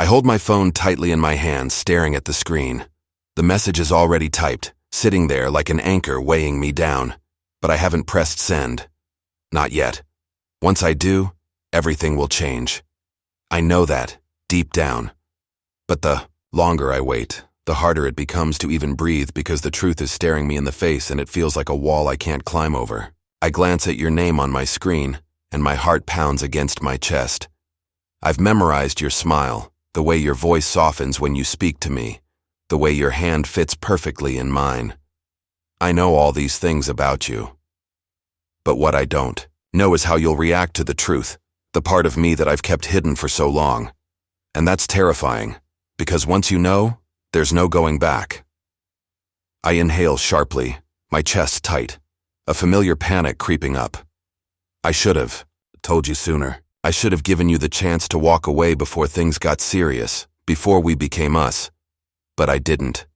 I hold my phone tightly in my hand, staring at the screen. The message is already typed, sitting there like an anchor weighing me down. But I haven't pressed send. Not yet. Once I do, everything will change. I know that, deep down. But the longer I wait, the harder it becomes to even breathe because the truth is staring me in the face and it feels like a wall I can't climb over. I glance at your name on my screen, and my heart pounds against my chest. I've memorized your smile, the way your voice softens when you speak to me, the way your hand fits perfectly in mine. I know all these things about you. But what I don't know is how you'll react to the truth, the part of me that I've kept hidden for so long. And that's terrifying, because once you know, there's no going back. I inhale sharply, my chest tight, a familiar panic creeping up. I should have told you sooner. I should have given you the chance to walk away before things got serious, before we became us. But I didn't.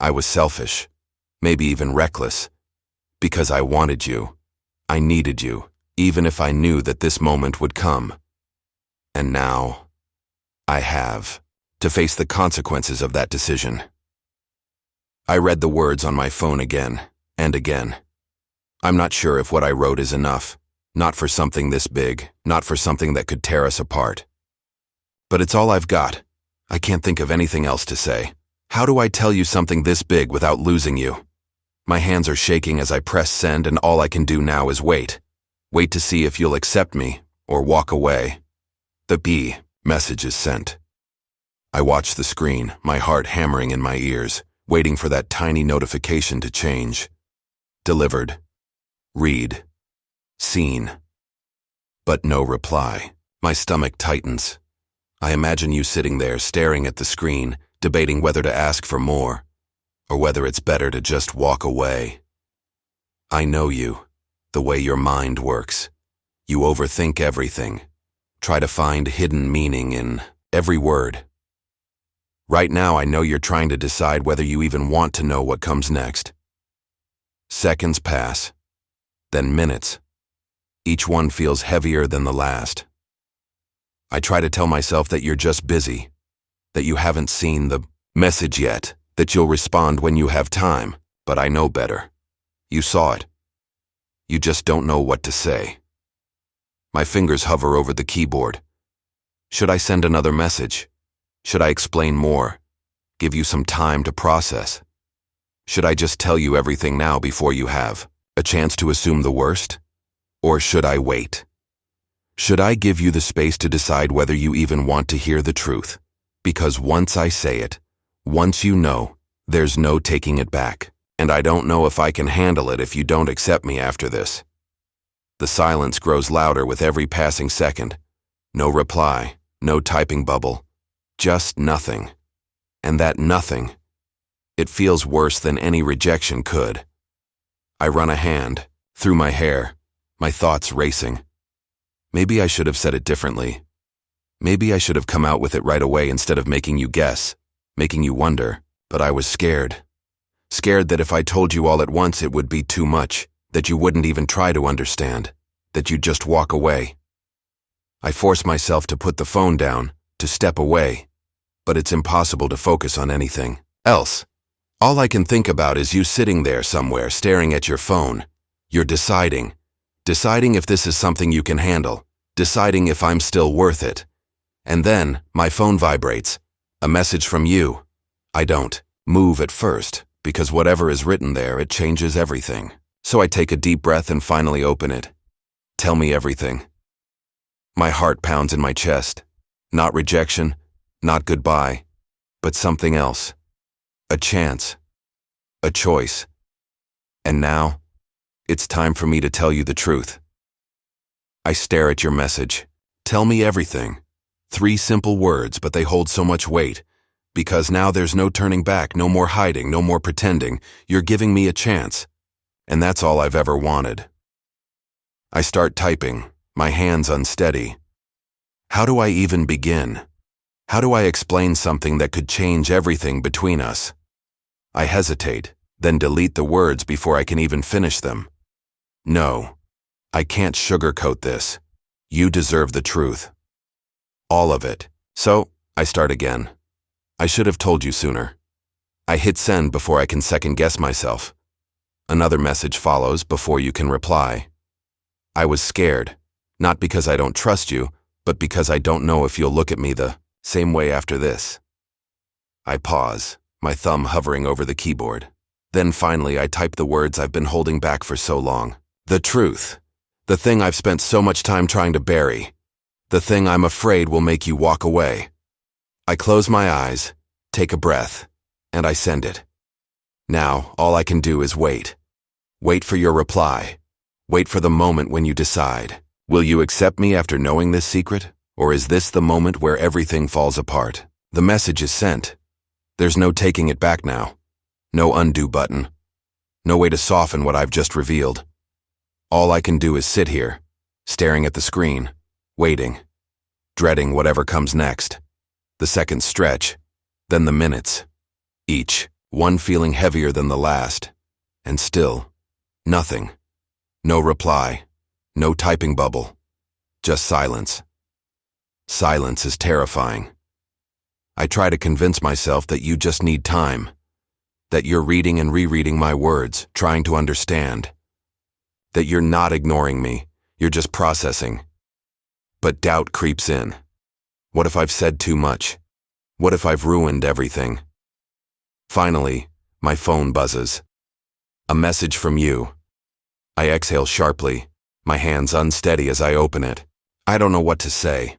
I was selfish, maybe even reckless, because I wanted you. I needed you, even if I knew that this moment would come. And now, I have to face the consequences of that decision. I read the words on my phone again and again. I'm not sure if what I wrote is enough, not for something this big, not for something that could tear us apart. But it's all I've got. I can't think of anything else to say. How do I tell you something this big without losing you? My hands are shaking as I press send, and all I can do now is wait. Wait to see if you'll accept me or walk away. The B message is sent. I watch the screen, my heart hammering in my ears, waiting for that tiny notification to change. Delivered. Read. Seen. But no reply. My stomach tightens. I imagine you sitting there staring at the screen, debating whether to ask for more, or whether it's better to just walk away. I know you, the way your mind works. You overthink everything, try to find hidden meaning in every word. Right now I know you're trying to decide whether you even want to know what comes next. Seconds pass, then minutes. Each one feels heavier than the last. I try to tell myself that you're just busy, that you haven't seen the message yet, that you'll respond when you have time, but I know better. You saw it. You just don't know what to say. My fingers hover over the keyboard. Should I send another message? Should I explain more? Give you some time to process? Should I just tell you everything now before you have a chance to assume the worst? Or should I wait? Should I give you the space to decide whether you even want to hear the truth? Because once I say it, once you know, there's no taking it back. And I don't know if I can handle it if you don't accept me after this. The silence grows louder with every passing second. No reply, no typing bubble, just nothing. And that nothing, it feels worse than any rejection could. I run a hand through my hair, my thoughts racing. Maybe I should have said it differently. Maybe I should have come out with it right away instead of making you guess, making you wonder, but I was scared. Scared that if I told you all at once it would be too much, that you wouldn't even try to understand, that you'd just walk away. I force myself to put the phone down, to step away, but it's impossible to focus on anything else. All I can think about is you sitting there somewhere staring at your phone. You're deciding if this is something you can handle, deciding if I'm still worth it. And then my phone vibrates, a message from you. I don't move at first, because whatever is written there, it changes everything. So I take a deep breath and finally open it. Tell me everything. My heart pounds in my chest. Not rejection, not goodbye, but something else. A chance. A choice. And now, it's time for me to tell you the truth. I stare at your message. Tell me everything. 3 simple words, but they hold so much weight. Because now there's no turning back, no more hiding, no more pretending. You're giving me a chance. And that's all I've ever wanted. I start typing, my hands unsteady. How do I even begin? How do I explain something that could change everything between us? I hesitate, then delete the words before I can even finish them. No, I can't sugarcoat this. You deserve the truth. All of it. So, I start again. I should have told you sooner. I hit send before I can second-guess myself. Another message follows before you can reply. I was scared, not because I don't trust you, but because I don't know if you'll look at me the same way after this. I pause, my thumb hovering over the keyboard. Then finally I type the words I've been holding back for so long. The truth. The thing I've spent so much time trying to bury. The thing I'm afraid will make you walk away. I close my eyes, take a breath, and I send it. Now, all I can do is wait. Wait for your reply. Wait for the moment when you decide. Will you accept me after knowing this secret? Or is this the moment where everything falls apart? The message is sent. There's no taking it back now. No undo button. No way to soften what I've just revealed. All I can do is sit here, staring at the screen, waiting, dreading whatever comes next. The seconds stretch, then the minutes. Each, one feeling heavier than the last. And still, nothing. No reply. No typing bubble. Just silence. Silence is terrifying. I try to convince myself that you just need time. That you're reading and rereading my words, trying to understand. That you're not ignoring me, you're just processing. But doubt creeps in. What if I've said too much? What if I've ruined everything? Finally, my phone buzzes. A message from you. I exhale sharply, my hands unsteady as I open it. I don't know what to say.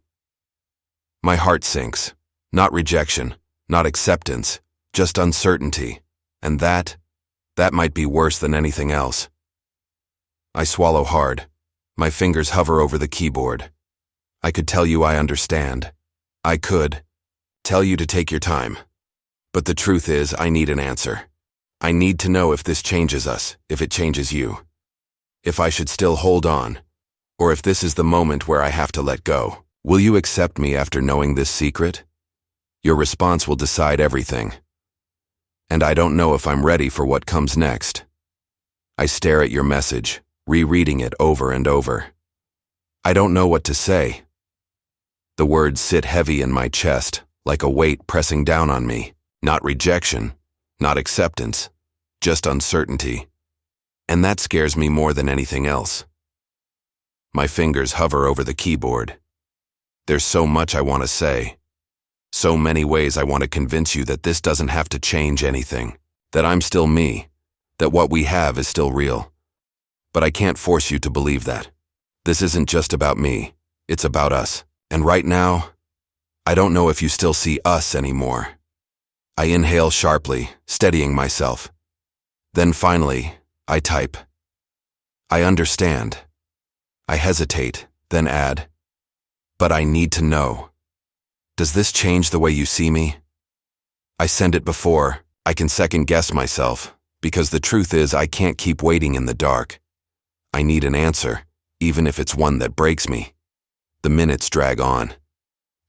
My heart sinks. Not rejection, not acceptance, just uncertainty. And that might be worse than anything else. I swallow hard. My fingers hover over the keyboard. I could tell you I understand. I could tell you to take your time. But the truth is, I need an answer. I need to know if this changes us, if it changes you. If I should still hold on, or if this is the moment where I have to let go. Will you accept me after knowing this secret? Your response will decide everything. And I don't know if I'm ready for what comes next. I stare at your message, rereading it over and over. I don't know what to say. The words sit heavy in my chest, like a weight pressing down on me. Not rejection, not acceptance, just uncertainty. And that scares me more than anything else. My fingers hover over the keyboard. There's so much I want to say. So many ways I want to convince you that this doesn't have to change anything. That I'm still me. That what we have is still real. But I can't force you to believe that. This isn't just about me. It's about us. And right now, I don't know if you still see us anymore. I inhale sharply, steadying myself. Then finally, I type. I understand. I hesitate, then add. But I need to know. Does this change the way you see me? I send it before I can second-guess myself, because the truth is I can't keep waiting in the dark. I need an answer, even if it's one that breaks me. The minutes drag on.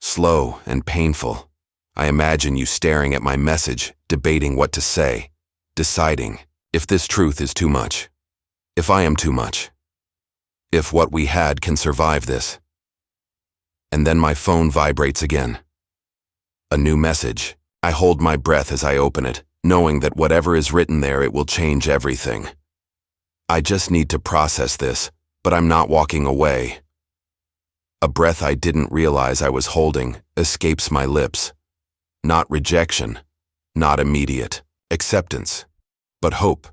Slow and painful. I imagine you staring at my message, debating what to say, deciding if this truth is too much, if I am too much, if what we had can survive this. And then my phone vibrates again. A new message. I hold my breath as I open it, knowing that whatever is written there, it will change everything. I just need to process this, but I'm not walking away. A breath I didn't realize I was holding escapes my lips. Not rejection, not immediate acceptance, but hope,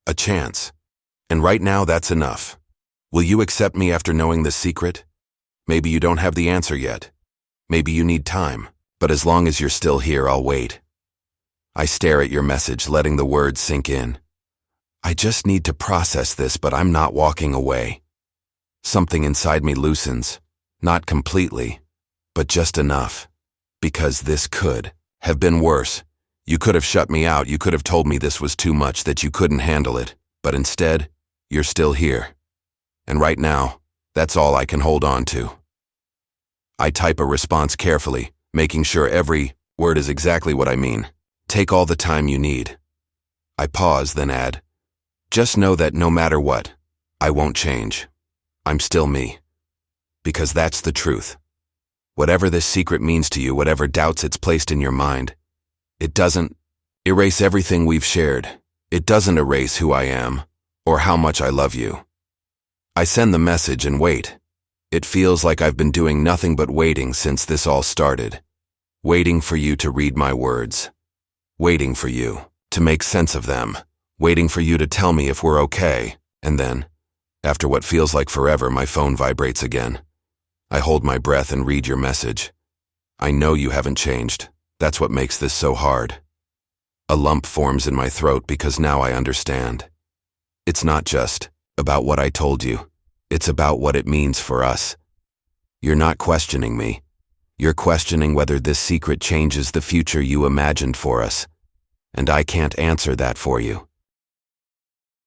a chance. And right now that's enough. Will you accept me after knowing this secret? Maybe you don't have the answer yet. Maybe you need time, but as long as you're still here, I'll wait. I stare at your message, letting the words sink in. I just need to process this, but I'm not walking away. Something inside me loosens, not completely, but just enough. Because this could have been worse. You could have shut me out, you could have told me this was too much, that you couldn't handle it, but instead, you're still here. And right now, that's all I can hold on to. I type a response carefully, making sure every word is exactly what I mean. Take all the time you need. I pause, then add, just know that no matter what, I won't change. I'm still me. Because that's the truth. Whatever this secret means to you, whatever doubts it's placed in your mind, it doesn't erase everything we've shared. It doesn't erase who I am or how much I love you. I send the message and wait. It feels like I've been doing nothing but waiting since this all started. Waiting for you to read my words. Waiting for you to make sense of them. Waiting for you to tell me if we're okay. And then, after what feels like forever, my phone vibrates again. I hold my breath and read your message. I know you haven't changed. That's what makes this so hard. A lump forms in my throat because now I understand. It's not just about what I told you. It's about what it means for us. You're not questioning me. You're questioning whether this secret changes the future you imagined for us. And I can't answer that for you.